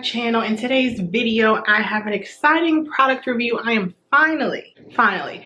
channel. In today's video, I have an exciting product review. I am finally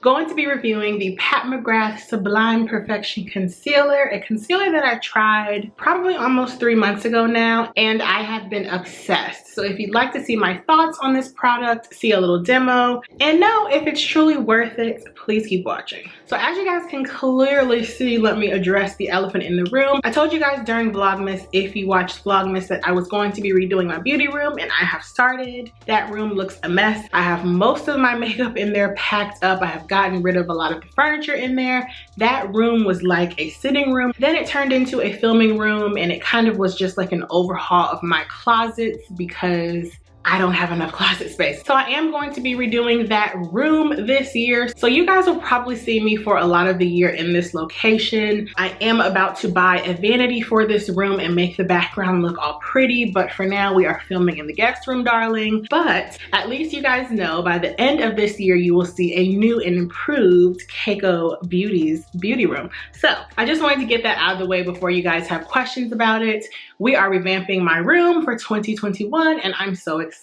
going to be reviewing the Pat McGrath Sublime Perfection Concealer, a concealer that I tried probably almost 3 months ago now, and I have been obsessed. So if you'd like to see my thoughts on this product, see a little demo, and know if it's truly worth it, please keep watching. So as you guys can clearly see, let me address the elephant in the room. I told you guys during Vlogmas, if you watched Vlogmas, that I was going to be redoing my beauty room, and I have started. That room looks a mess. I have most of my makeup in there packed up. I have gotten rid of a lot of the furniture in there. That room was like a sitting room. Then it turned into a filming room, and it kind of was just like an overhaul of my closets because I don't have enough closet space. So I am going to be redoing that room this year. So you guys will probably see me for a lot of the year in this location. I am about to buy a vanity for this room and make the background look all pretty, but for now we are filming in the guest room, darling. But at least you guys know by the end of this year, you will see a new and improved Keikobeauty's beauty room. So I just wanted to get that out of the way before you guys have questions about it. We are revamping my room for 2021 and I'm so excited.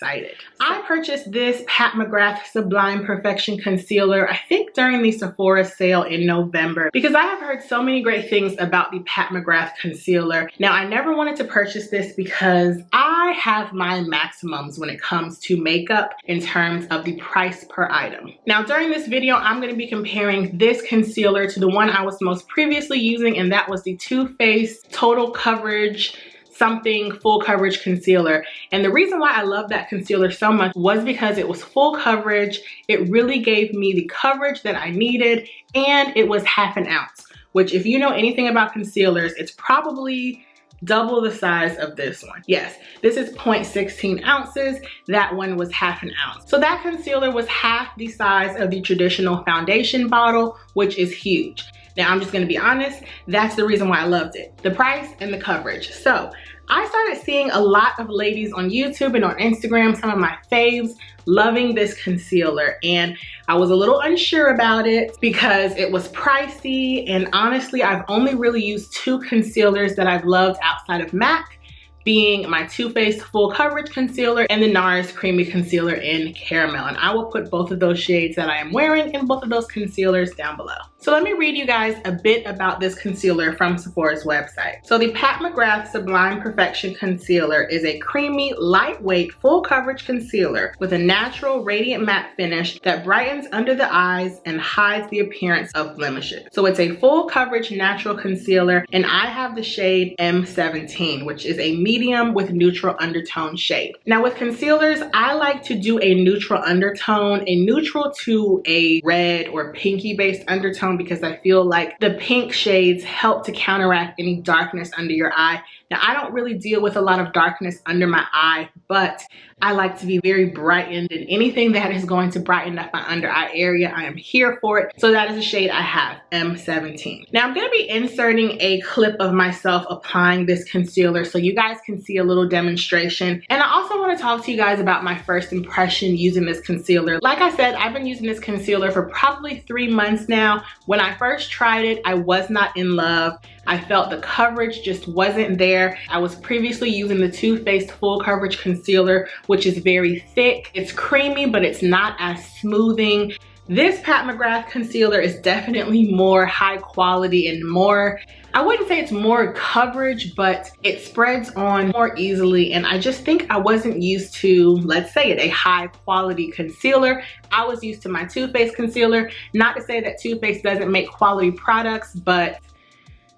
I purchased this Pat McGrath Sublime Perfection Concealer, I think during the Sephora sale in November, because I have heard so many great things about the Pat McGrath concealer. Now, I never wanted to purchase this because I have my maximums when it comes to makeup in terms of the price per item. Now, during this video, I'm going to be comparing this concealer to the one I was most previously using, and that was the Too Faced Total Coverage Something Full Coverage Concealer. And the reason why I love that concealer so much was because it was full coverage. It really gave me the coverage that I needed, and it was ½ an ounce, which if you know anything about concealers, it's probably double the size of this one. Yes, this is 0.16 ounces. That one was ½ an ounce. So that concealer was half the size of the traditional foundation bottle, which is huge. Now, I'm just gonna be honest, that's the reason why I loved it. The price and the coverage. So I started seeing a lot of ladies on YouTube and on Instagram, some of my faves, loving this concealer. And I was a little unsure about it because it was pricey. And honestly, I've only really used 2 concealers that I've loved outside of MAC, being my Too Faced Full Coverage Concealer and the NARS Creamy Concealer in Caramel. And I will put both of those shades that I am wearing in both of those concealers down below. So let me read you guys a bit about this concealer from Sephora's website. So the Pat McGrath Sublime Perfection Concealer is a creamy, lightweight, full coverage concealer with a natural radiant matte finish that brightens under the eyes and hides the appearance of blemishes. So it's a full coverage natural concealer, and I have the shade M17, which is a medium with neutral undertone shade. Now with concealers, I like to do a neutral undertone, a neutral to a red or pinky based undertone, because I feel like the pink shades help to counteract any darkness under your eye. Now, I don't really deal with a lot of darkness under my eye, but I like to be very brightened, and anything that is going to brighten up my under eye area, I am here for it. So that is the shade I have, M17. Now, I'm gonna be inserting a clip of myself applying this concealer so you guys can see a little demonstration. And I also wanna talk to you guys about my first impression using this concealer. Like I said, I've been using this concealer for probably 3 months now. When I first tried it, I was not in love. I felt the coverage just wasn't there. I was previously using the Too Faced Full Coverage Concealer, which is very thick. It's creamy, but it's not as smoothing. This Pat McGrath concealer is definitely more high quality and more, I wouldn't say it's more coverage, but it spreads on more easily. And I just think I wasn't used to, let's say it, a high quality concealer. I was used to my Too Faced concealer. Not to say that Too Faced doesn't make quality products, but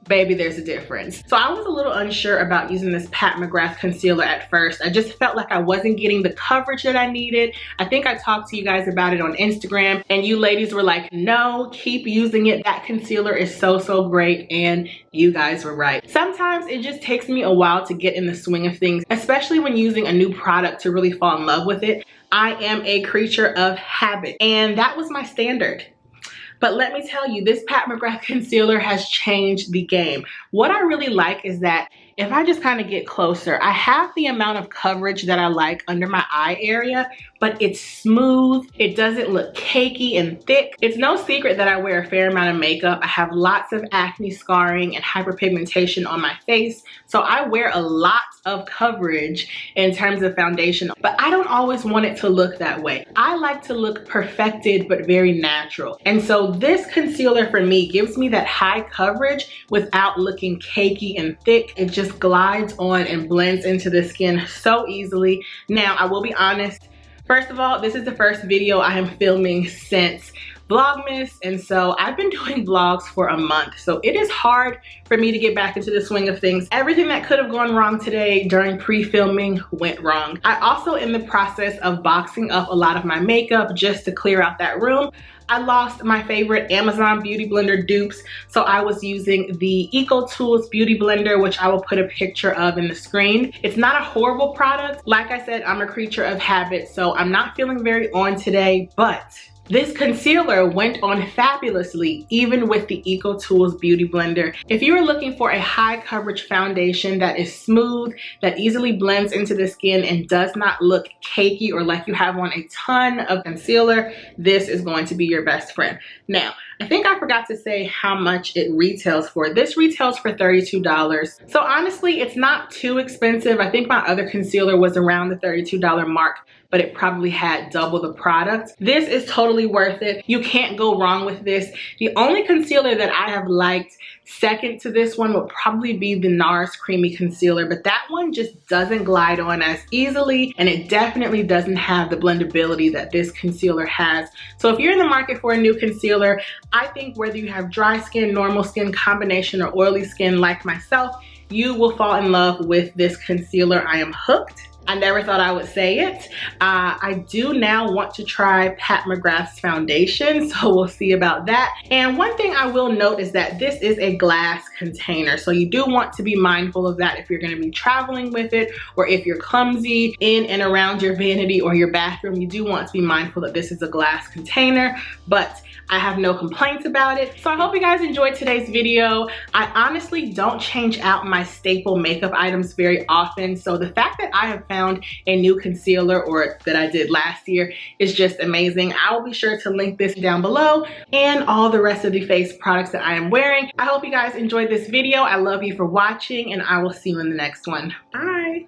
baby, there's a difference. So I was a little unsure about using this Pat McGrath concealer at first. I just felt like I wasn't getting the coverage that I needed. I think I talked to you guys about it on Instagram, and you ladies were like, no, keep using it. That concealer is so, so great. And you guys were right. Sometimes it just takes me a while to get in the swing of things, especially when using a new product to really fall in love with it. I am a creature of habit, and that was my standard. But let me tell you, this Pat McGrath concealer has changed the game. What I really like is that if I just kind of get closer, I have the amount of coverage that I like under my eye area, but it's smooth. It doesn't look cakey and thick. It's no secret that I wear a fair amount of makeup. I have lots of acne scarring and hyperpigmentation on my face, so I wear a lot of coverage in terms of foundation, but I don't always want it to look that way. I like to look perfected but very natural, and so this concealer for me gives me that high coverage without looking cakey and thick. It just glides on and blends into the skin so easily. Now, I will be honest, first of all, this is the first video I am filming since Vlogmas, and so I've been doing vlogs for a month, so it is hard for me to get back into the swing of things. Everything that could have gone wrong today during pre-filming went wrong. I also, in the process of boxing up a lot of my makeup just to clear out that room, I lost my favorite Amazon beauty blender dupes, so I was using the Ecotool's beauty blender, which I will put a picture of in the screen. It's not a horrible product. Like I said, I'm a creature of habit, so I'm not feeling very on today, but this concealer went on fabulously, even with the Ecotool's Beauty Blender. If you are looking for a high coverage foundation that is smooth, that easily blends into the skin and does not look cakey or like you have on a ton of concealer, this is going to be your best friend. Now, I think I forgot to say how much it retails for. This retails for $32. So honestly, it's not too expensive. I think my other concealer was around the $32 mark, but it probably had double the product. This is totally worth it. You can't go wrong with this. The only concealer that I have liked second to this one would probably be the NARS Creamy Concealer, but that one just doesn't glide on as easily, and it definitely doesn't have the blendability that this concealer has. So if you're in the market for a new concealer, I think whether you have dry skin, normal skin, combination, or oily skin like myself, you will fall in love with this concealer. I am hooked. I never thought I would say it. I do now want to try Pat McGrath's foundation, so we'll see about that. And one thing I will note is that this is a glass container, so you do want to be mindful of that if you're going to be traveling with it, or if you're clumsy in and around your vanity or your bathroom. You do want to be mindful that this is a glass container, but I have no complaints about it. So I hope you guys enjoyed today's video. I honestly don't change out my staple makeup items very often, so the fact that I have found a new concealer, or that I did last year, is just amazing. I will be sure to link this down below and all the rest of the face products that I am wearing. I hope you guys enjoyed this video. I love you for watching, and I will see you in the next one. Bye.